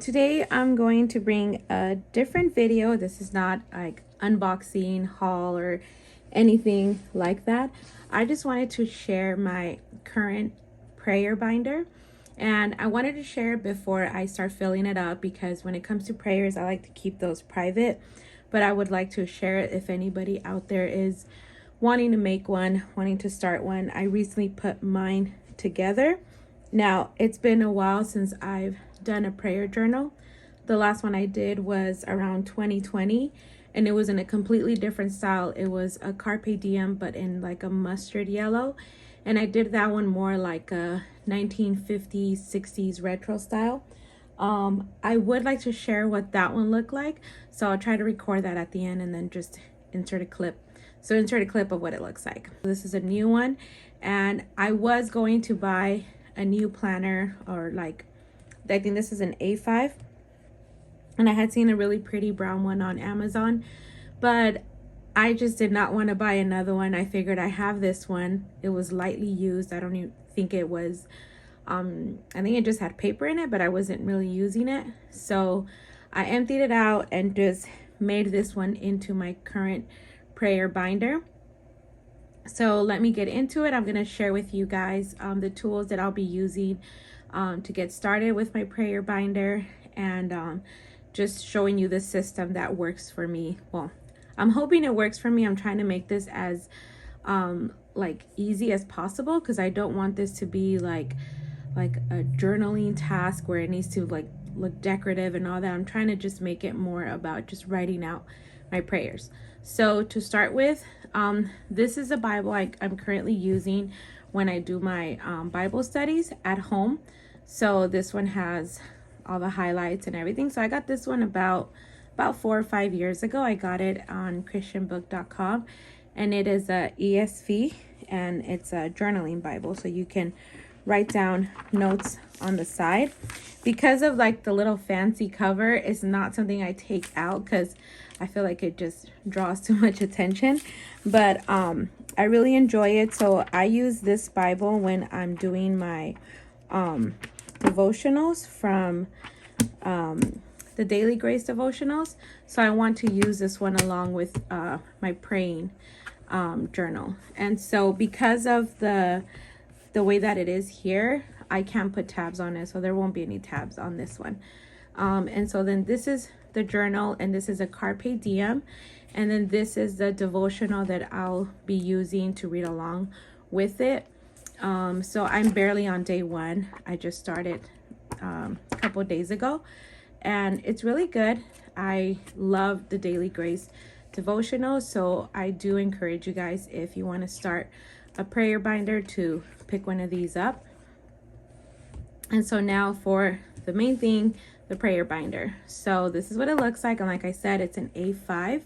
Today I'm going to bring a different video. This is not like unboxing, haul, or anything like that. I just wanted to share my current prayer binder, and I wanted to share it before I start filling it up, because when it comes to prayers, I like to keep those private, but I would like to share it if anybody out there is wanting to make one, wanting to start one. I recently put mine together. Now, it's been a while since I've done a prayer journal. The last one I did was around 2020, and it was in a completely different style. It was a carpe diem, but in like a mustard yellow. And I did that one more like a 1950s, 60s retro style. I would like to share what that one looked like, so I'll try to record that at the end and then just insert a clip. So insert a clip of what it looks like. This is a new one, and I was going to buy a new planner, or like, I think this is an A5, and I had seen a really pretty brown one on Amazon, but I just did not want to buy another one. I figured I have this one. It was lightly used. I don't even think it was, I think it just had paper in it, but I wasn't really using it. So I emptied it out and just made this one into my current prayer binder. So let me get into it. I'm going to share with you guys the tools that I'll be using to get started with my prayer binder, and just showing you the system that works for me. Well, I'm hoping it works for me. I'm trying to make this as like easy as possible, because I don't want this to be like a journaling task where it needs to like look decorative and all that. I'm trying to just make it more about just writing out my prayers. So to start with, this is a Bible I'm currently using when I do my Bible studies at home. So this one has all the highlights and everything. So I got this one about 4 or 5 years ago. I got it on christianbook.com, and it is a ESV, and it's a journaling Bible, so you can write down notes on the side. Because of like the little fancy cover, it's not something I take out because I feel like it just draws too much attention, but I really enjoy it. So I use this Bible when I'm doing my devotionals from the Daily Grace devotionals. So I want to use this one along with my praying journal. And so because of the way that it is here, I can't put tabs on it, so there won't be any tabs on this one. And so then this is the journal, and this is a carpe diem, and then this is the devotional that I'll be using to read along with it. So I'm barely on day one. I just started a couple of days ago, and it's really good. I love the Daily Grace devotional, so I do encourage you guys, if you want to start a prayer binder, to pick one of these up. And so now for the main thing, the prayer binder. So this is what it looks like, and like I said, it's an A5,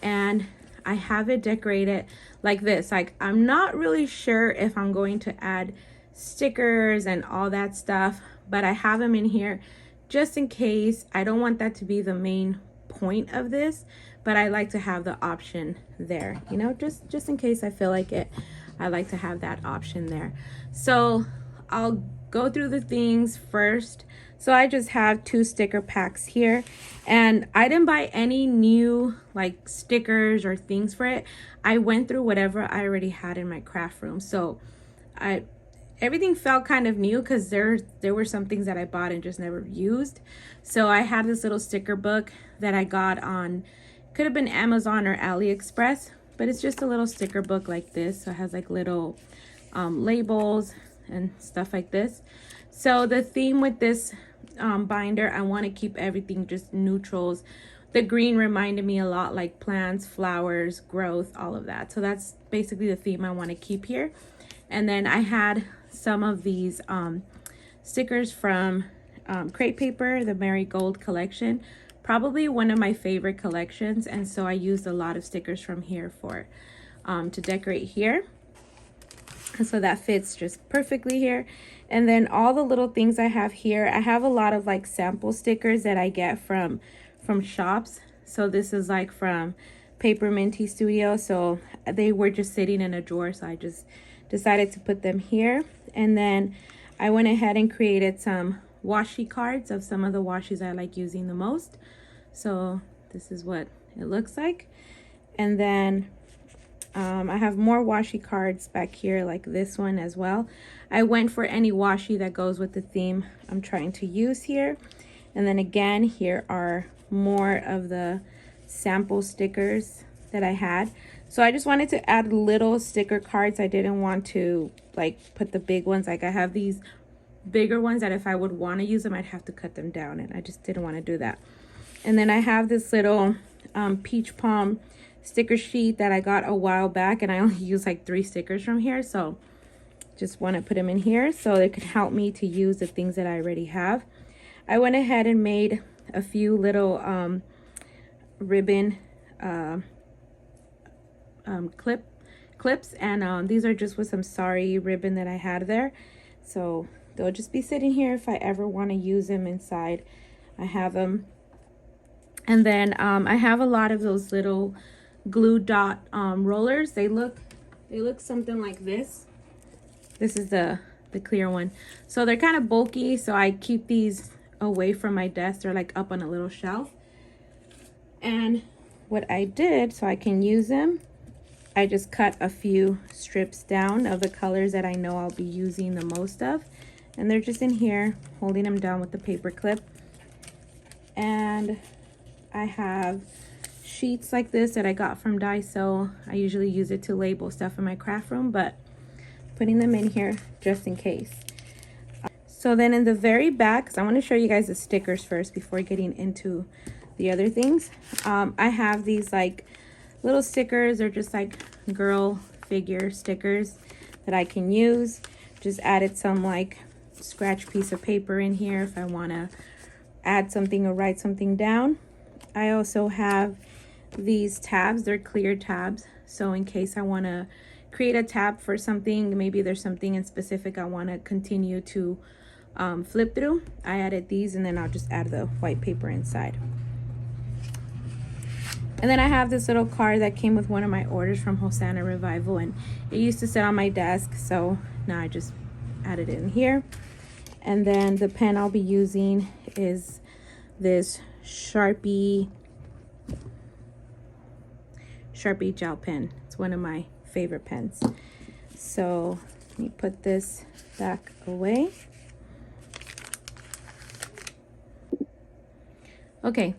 and I have it decorated like this. Like, I'm not really sure if I'm going to add stickers and all that stuff, but I have them in here just in case. I don't want that to be the main point of this, but I like to have the option there, you know, just in case I feel like it. I like to have that option there. So I'll go through the things first. So I just have 2 sticker packs here, and I didn't buy any new like stickers or things for it. I went through whatever I already had in my craft room. So everything felt kind of new, because there were some things that I bought and just never used. So I had this little sticker book that I got on, could have been Amazon or AliExpress, but it's just a little sticker book like this. So it has like little labels and stuff like this. So the theme with this binder, I want to keep everything just neutrals. The green reminded me a lot like plants, flowers, growth, all of that. So that's basically the theme I want to keep here. And then I had some of these stickers from Crate Paper, the Marigold collection, probably one of my favorite collections. And so I used a lot of stickers from here for to decorate here. And so that fits just perfectly here. And then all the little things I have here, I have a lot of like sample stickers that I get from shops. So this is like from Paper Minty Studio. So they were just sitting in a drawer, so I just decided to put them here. And then I went ahead and created some washi cards of some of the washes I like using the most. So this is what it looks like. And then I have more washi cards back here, like this one as well. I went for any washi that goes with the theme I'm trying to use here. And then again, here are more of the sample stickers that I had. So I just wanted to add little sticker cards. I didn't want to like put the big ones. Like I have these bigger ones that if I would want to use them, I'd have to cut them down, and I just didn't want to do that. And then I have this little peach palm sticker sheet that I got a while back, and I only use like 3 stickers from here, so just want to put them in here so it could help me to use the things that I already have. I went ahead and made a few little ribbon clips, and these are just with some sari ribbon that I had there, so they'll just be sitting here if I ever want to use them inside. I have them. And then I have a lot of those little glue dot rollers. They look something like this. This is the clear one. So they're kind of bulky, so I keep these away from my desk. They're like up on a little shelf. And what I did, so I can use them, I just cut a few strips down of the colors that I know I'll be using the most of. And they're just in here, holding them down with the paper clip. And I have sheets like this that I got from Daiso. I usually use it to label stuff in my craft room, but putting them in here just in case. So then in the very back, because I want to show you guys the stickers first before getting into the other things. I have these like little stickers. They're just like girl figure stickers that I can use. Just added some like scratch piece of paper in here if I want to add something or write something down. I also have these tabs. They're clear tabs, so in case I want to create a tab for something, maybe there's something in specific I want to continue to flip through, I added these, and then I'll just add the white paper inside. And then I have this little card that came with one of my orders from Hosanna Revival, and it used to sit on my desk, so now I just added it in here. And then the pen I'll be using is this Sharpie gel pen. It's one of my favorite pens. So let me put this back away. Okay.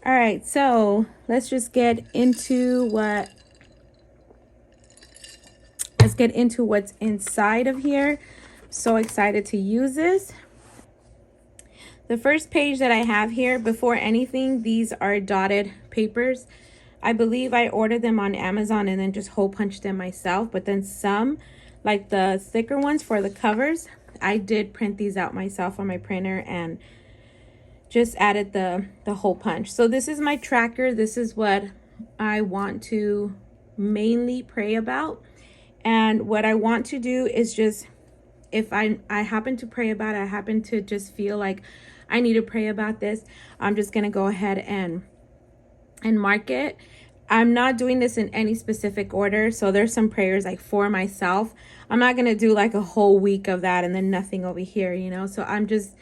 All right, so let's get into what's inside of here. So excited to use this. The first page that I have here, before anything, these are dotted papers. I believe I ordered them on Amazon and then just hole punched them myself. But then some, like the thicker ones for the covers, I did print these out myself on my printer and just added the hole punch. So this is my tracker. This is what I want to mainly pray about. And what I want to do is just, if I happen to pray about it, I happen to just feel like I need to pray about this, I'm just going to go ahead and mark it. I'm not doing this in any specific order. So there's some prayers like for myself. I'm not going to do like a whole week of that and then nothing over here, you know. So I'm just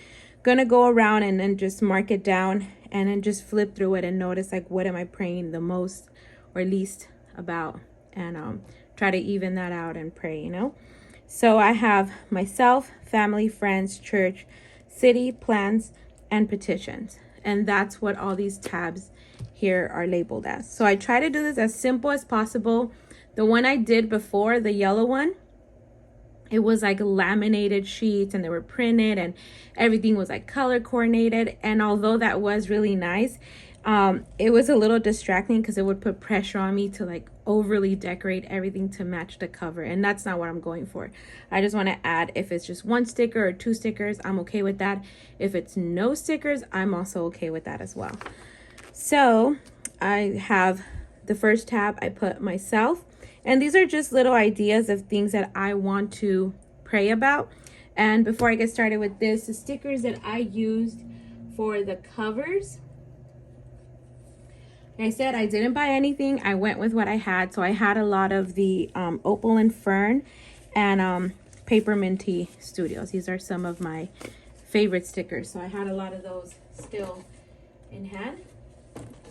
going to go around and then just mark it down and then just flip through it and notice like what am I praying the most or least about, and try to even that out and pray, you know. So I have myself, family, friends, church, city, plans, and petitions. And that's what all these tabs here are labeled as. So I try to do this as simple as possible. The one I did before, the yellow one, it was like laminated sheets and they were printed and everything was like color coordinated. And although that was really nice, it was a little distracting because it would put pressure on me to like overly decorate everything to match the cover, and that's not what I'm going for. I just want to add, if it's just 1 sticker or 2 stickers, I'm okay with that. If it's no stickers, I'm also okay with that as well. So I have the first tab, I put myself, and these are just little ideas of things that I want to pray about. And before I get started with this, the stickers that I used for the covers, like I said, I didn't buy anything. I went with what I had. So I had a lot of the Opal and Fern and Paper Minty Studios. These are some of my favorite stickers. So I had a lot of those still in hand.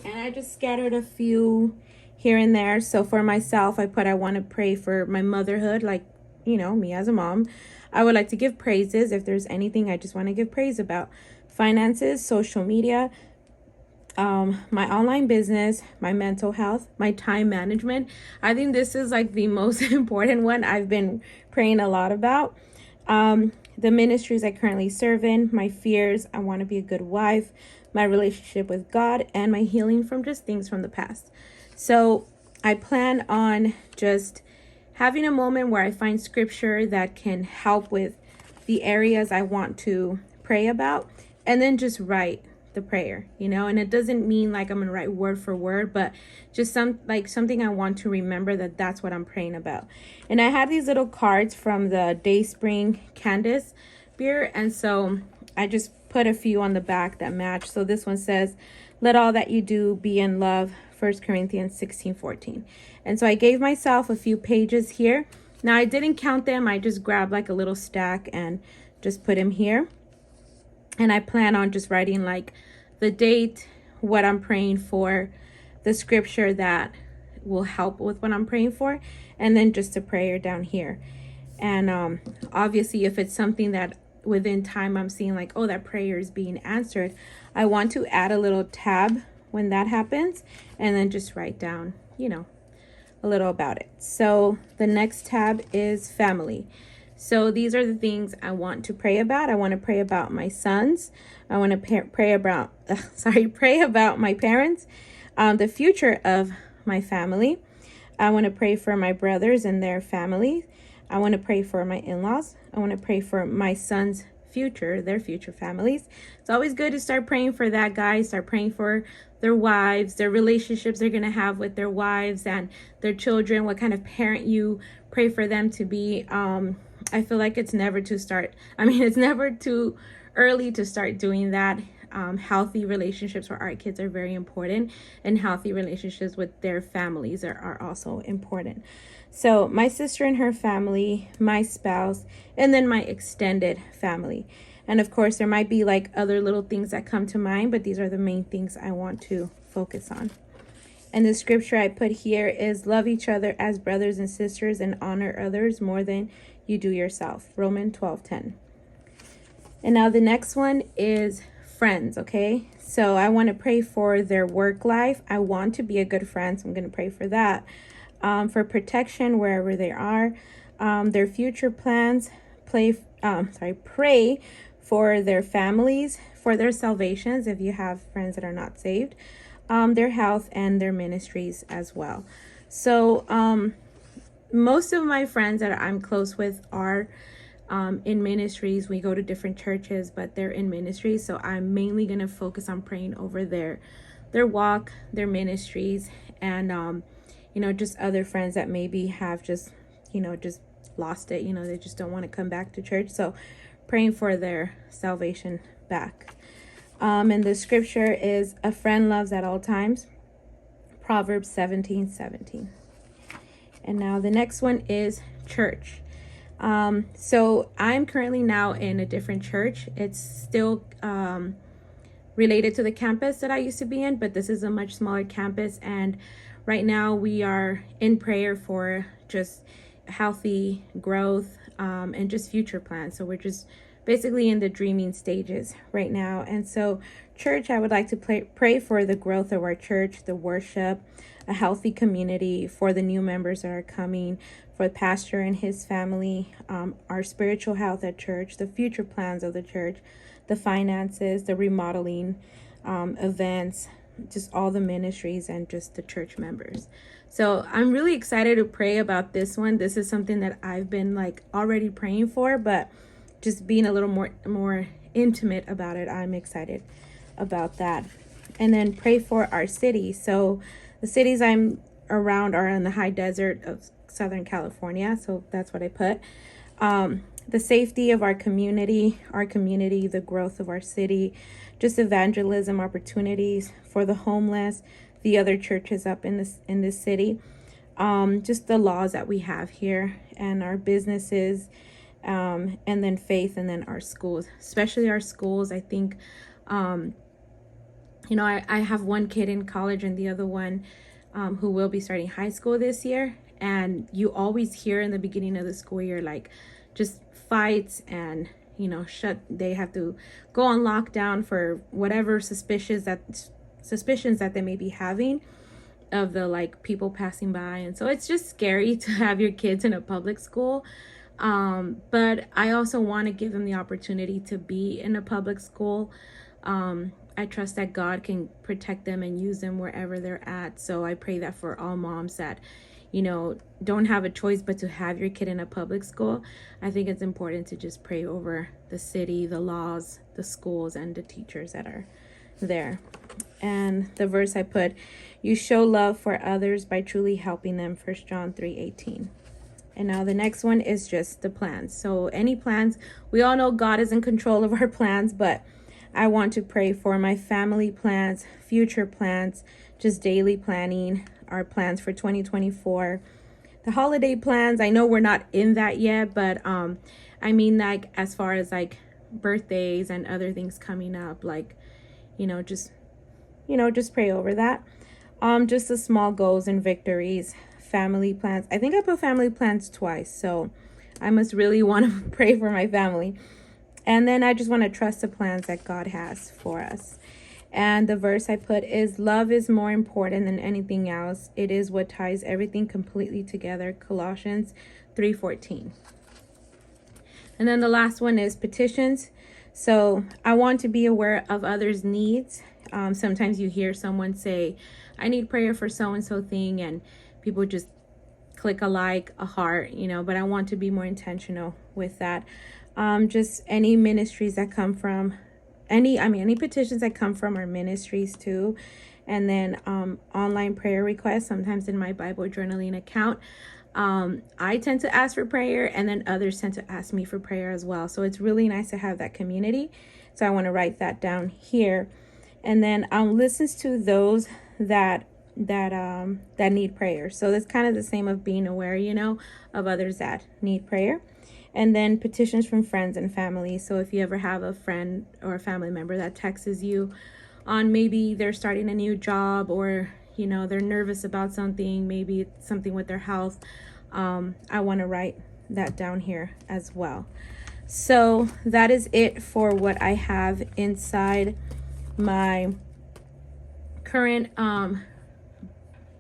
And I just scattered a few here and there. So for myself, I put I want to pray for my motherhood, like, you know, me as a mom. I would like to give praises if there's anything I just want to give praise about. Finances, social media, my online business, my mental health, my time management. I think this is like the most important one I've been praying a lot about. The ministries I currently serve in, my fears, I want to be a good wife, my relationship with God, and my healing from just things from the past. So I plan on just having a moment where I find scripture that can help with the areas I want to pray about, and then just write the prayer, you know. And it doesn't mean like I'm gonna write word for word, but just something I want to remember that that's what I'm praying about. And I had these little cards from the Dayspring Candace beer, and so I just put a few on the back that match. So this one says, let all that you do be in love, 1 Corinthians 16:14. And so I gave myself a few pages here. Now I didn't count them, I just grabbed like a little stack and just put them here. And I plan on just writing like the date, what I'm praying for, the scripture that will help with what I'm praying for, and then just a prayer down here. And obviously, if it's something that within time I'm seeing like, oh, that prayer is being answered, I want to add a little tab when that happens, and then just write down, you know, a little about it. So the next tab is family. So these are the things I want to pray about. I want to pray about my sons. I want to pray about my parents, the future of my family. I want to pray for my brothers and their families. I want to pray for my in-laws. I want to pray for my son's future, their future families. It's always good to start praying for that, guys. Start praying for their wives, their relationships they're going to have with their wives and their children, what kind of parent you pray for them to be. I feel like it's never too early to start doing that. Healthy relationships for our kids are very important, and healthy relationships with their families are also important. So my sister and her family, my spouse, and then my extended family. And of course, there might be like other little things that come to mind, but these are the main things I want to focus on. And the scripture I put here is love each other as brothers and sisters and honor others more than you do yourself. Romans 12:10. And now the next one is friends, okay? So I want to pray for their work life. I want to be a good friend, so I'm going to pray for that. For protection wherever they are. Their future plans. Pray for their families, for their salvations, if you have friends that are not saved. Their health and their ministries as well. So most of my friends that I'm close with are in ministries. We go to different churches, but they're in ministries. So I'm mainly going to focus on praying over their walk, their ministries, and just other friends that maybe have just lost it. They just don't want to come back to church. So praying for their salvation back. And the scripture is a friend loves at all times. Proverbs 17:17. And now the next one is church. So I'm currently now in a different church. It's still related to the campus that I used to be in, but this is a much smaller campus. And right now we are in prayer for just healthy growth and just future plans. So we're just basically in the dreaming stages right now. And so church, I would like to pray for the growth of our church, the worship, a healthy community, for the new members that are coming, for the pastor and his family, our spiritual health at church, the future plans of the church, the finances, the remodeling, events, just all the ministries, and just the church members. So I'm really excited to pray about this one. This is something that I've been already praying for, but just being a little more intimate about it, I'm excited about that. And then pray for our city. So the cities I'm around are in the high desert of Southern California. So that's what I put. The safety of our community, the growth of our city, just evangelism opportunities for the homeless, the other churches up in this city, just the laws that we have here, and our businesses, and then faith, and then our schools, especially our schools. I think, you know, I have one kid in college and the other one who will be starting high school this year. And you always hear in the beginning of the school year, like just fights and, you know, they have to go on lockdown for whatever suspicions that they may be having of the like people passing by. And so it's just scary to have your kids in a public school. But I also want to give them the opportunity to be in a public school. I trust that God can protect them and use them wherever they're at. So I pray that for all moms that, you know, don't have a choice but to have your kid in a public school. I think it's important to just pray over the city, the laws, the schools, and the teachers that are there. And the verse I put, you show love for others by truly helping them, 1 John 3:18. And now the next one is just the plans. So any plans, we all know God is in control of our plans, but I want to pray for my family plans, future plans, just daily planning, our plans for 2024. The holiday plans, I know we're not in that yet, but I mean, like as far as like birthdays and other things coming up, like, just pray over that. Just the small goals and victories, family plans. I think I put family plans twice, so I must really want to pray for my family. And then I just want to trust the plans that God has for us. And the verse I put is, love is more important than anything else. It is what ties everything completely together. Colossians 3:14. And then the last one is petitions. So I want to be aware of others' needs. Sometimes you hear someone say, I need prayer for so-and-so thing, and people just click a like, a heart, but I want to be more intentional with that. Just any ministries that come from any petitions that come from our ministries too. And then online prayer requests, sometimes in my Bible journaling account. I tend to ask for prayer, and then others tend to ask me for prayer as well. So it's really nice to have that community. So I want to write that down here. And then listens to those that need prayer. So that's kind of the same of being aware, of others that need prayer. And then petitions from friends and family. So if you ever have a friend or a family member that texts you on maybe they're starting a new job, or they're nervous about something, maybe it's something with their health, I want to write that down here as well. So that is it for what I have inside my current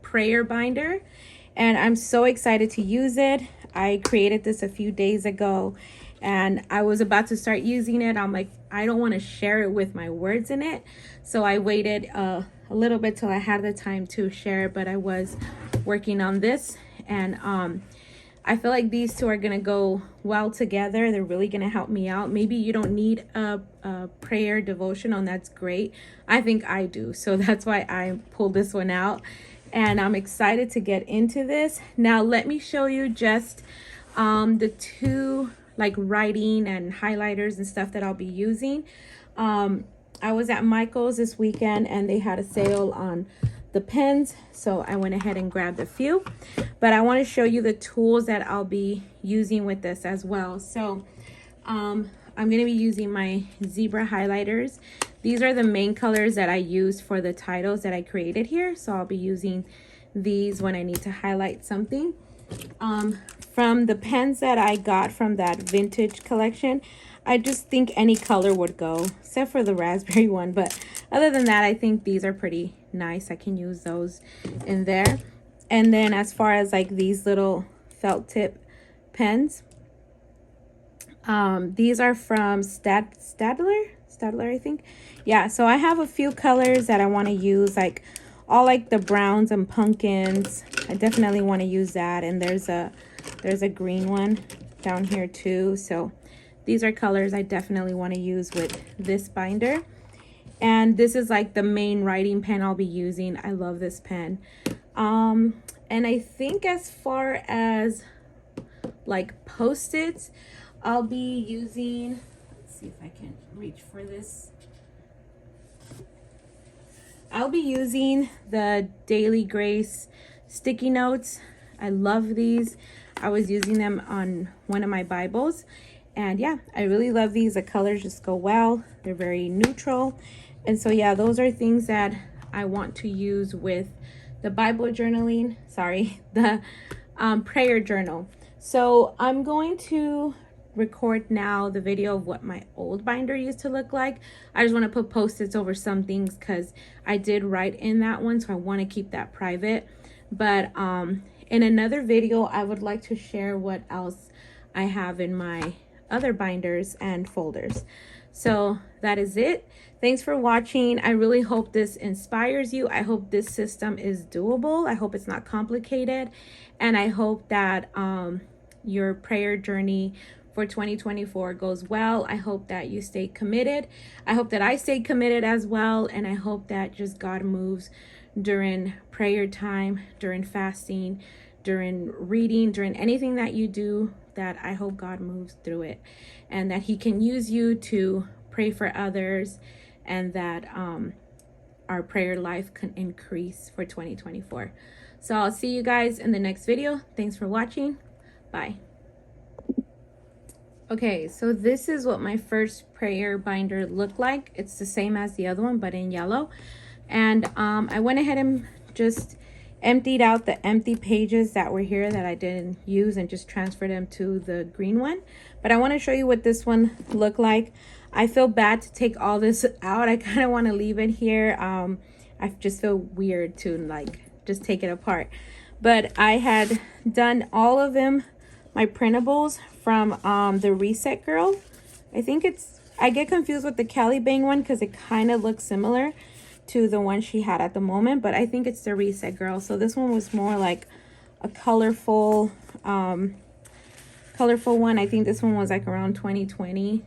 prayer binder, and I'm so excited to use it. I created this a few days ago, and I was about to start using it. I'm like, I don't want to share it with my words in it, so I waited a little bit till I had the time to share it. But I was working on this, and I feel like these two are gonna go well together. They're really gonna help me out. Maybe you don't need a prayer devotional, and that's great. I think I do, so that's why I pulled this one out, and I'm excited to get into this. Now let me show you just the two like writing and highlighters and stuff that I'll be using. I was at Michael's this weekend, and they had a sale on the pens, so I went ahead and grabbed a few. But I want to show you the tools that I'll be using with this as well. So I'm going to be using my zebra highlighters. These are the main colors that I used for the titles that I created here, so I'll be using these when I need to highlight something. From the pens that I got from that vintage collection, I just think any color would go, except for the raspberry one. But other than that, I think these are pretty nice. I can use those in there. And then as far as like these little felt tip pens, these are from Stadler, I think. Yeah, so I have a few colors that I want to use, like all like the browns and pumpkins. I definitely want to use that. And there's a green one down here too. So these are colors I definitely want to use with this binder. And this is like the main writing pen I'll be using. I love this pen. And I think as far as like Post-its, I'll be using, let's see if I can reach for this. I'll be using the Daily Grace sticky notes. I love these. I was using them on one of my Bibles. And yeah, I really love these. The colors just go well. They're very neutral. And so yeah, those are things that I want to use with the Bible journaling, sorry, the prayer journal. So I'm going to record now the video of what my old binder used to look like. I just want to put post-its over some things because I did write in that one, so I want to keep that private. But in another video, I would like to share what else I have in my other binders and folders. So that is it. Thanks for watching. I really hope this inspires you. I hope this system is doable. I hope it's not complicated. And I hope that your prayer journey for 2024 goes well. I hope that you stay committed. I hope that I stay committed as well. And I hope that just God moves during prayer time, during fasting, during reading, during anything that you do, that I hope God moves through it and that he can use you to pray for others, and that our prayer life can increase for 2024. So I'll see you guys in the next video. Thanks for watching. Bye. Okay, so this is what my first prayer binder looked like. It's the same as the other one, but in yellow. And I went ahead and just emptied out the empty pages that were here that I didn't use and just transferred them to the green one. But I want to show you what this one looked like. I feel bad to take all this out. I kind of want to leave it here. I just feel weird to like just take it apart. But I had done all of them, my printables from the Reset Girl. I think I get confused with the Kelly Bang one because it kind of looks similar to the one she had at the moment, but I think it's the Reset Girl. So this one was more like a colorful one. I think this one was like around 2020.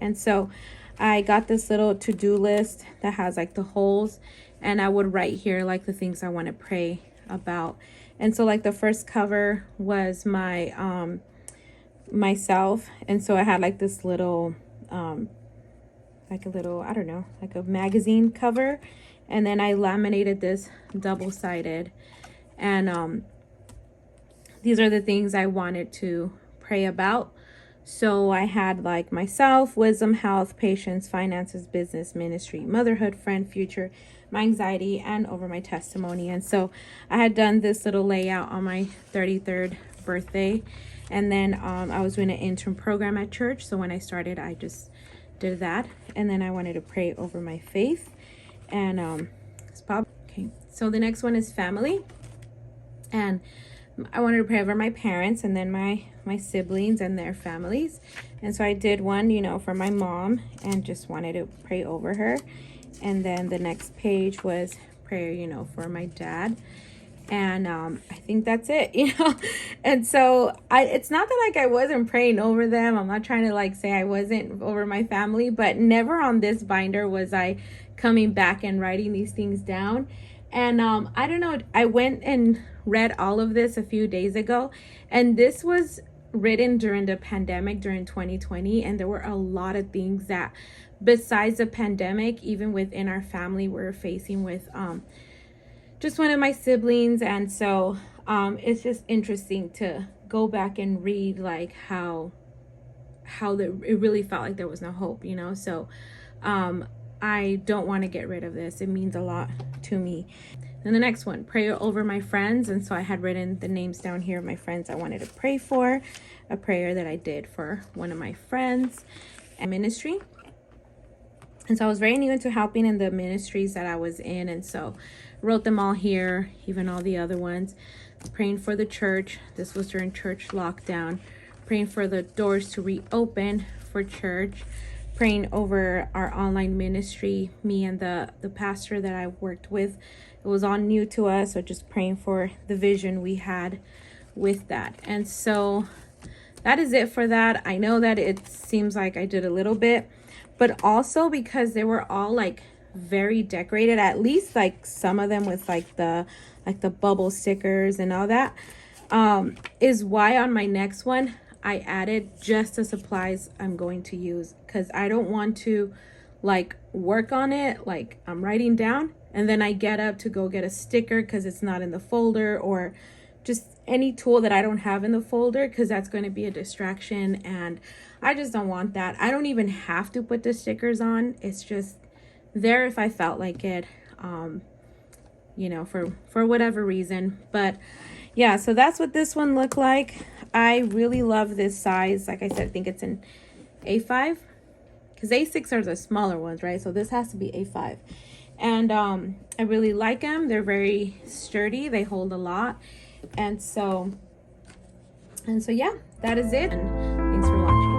And so I got this little to-do list that has like the holes, and I would write here like the things I want to pray about. And so like the first cover was my myself, and so I had like this little like a little, I don't know, like a magazine cover, and then I laminated this double-sided, and these are the things I wanted to pray about. So I had like myself, wisdom, health, patience, finances, business, ministry, motherhood, friend, future, my anxiety, and over my testimony. And so I had done this little layout on my 33rd birthday, and then I was doing an intern program at church, so when I started I just did that. And then I wanted to pray over my faith, and it's probably okay. So the next one is family, and I wanted to pray over my parents and then my siblings and their families. And so I did one, you know, for my mom, and just wanted to pray over her. And then the next page was prayer, you know, for my dad. And I think that's it, you know. And so it's not that like I wasn't praying over them. I'm not trying to like say I wasn't over my family, but never on this binder was I coming back and writing these things down. And I don't know, I went and read all of this a few days ago, and this was written during the pandemic, during 2020, and there were a lot of things that besides the pandemic, even within our family, we're facing with just one of my siblings. And so it's just interesting to go back and read like how it really felt like there was no hope, you know. So I don't want to get rid of this. It means a lot to me. And the next one, prayer over my friends. And so I had written the names down here of my friends I wanted to pray for, a prayer that I did for one of my friends and ministry. And so I was very new into helping in the ministries that I was in. And so I wrote them all here, even all the other ones. Praying for the church. This was during church lockdown. Praying for the doors to reopen for church. Praying over our online ministry, me and the pastor that I worked with. It was all new to us, so just praying for the vision we had with that. And so that is it for that. I know that it seems like I did a little bit, but also because they were all like very decorated, at least like some of them with like the bubble stickers and all that, is why on my next one I added just the supplies I'm going to use, because I don't want to like work on it like I'm writing down and then I get up to go get a sticker because it's not in the folder, or just any tool that I don't have in the folder, because that's going to be a distraction and I just don't want that. I don't even have to put the stickers on. It's just there if I felt like it, you know, for whatever reason. But yeah, so that's what this one looked like. I really love this size. Like I said, I think it's an A5, because A6 are the smaller ones, right? So this has to be A5. And I really like them. They're very sturdy. They hold a lot. And so yeah, that is it. And thanks for watching.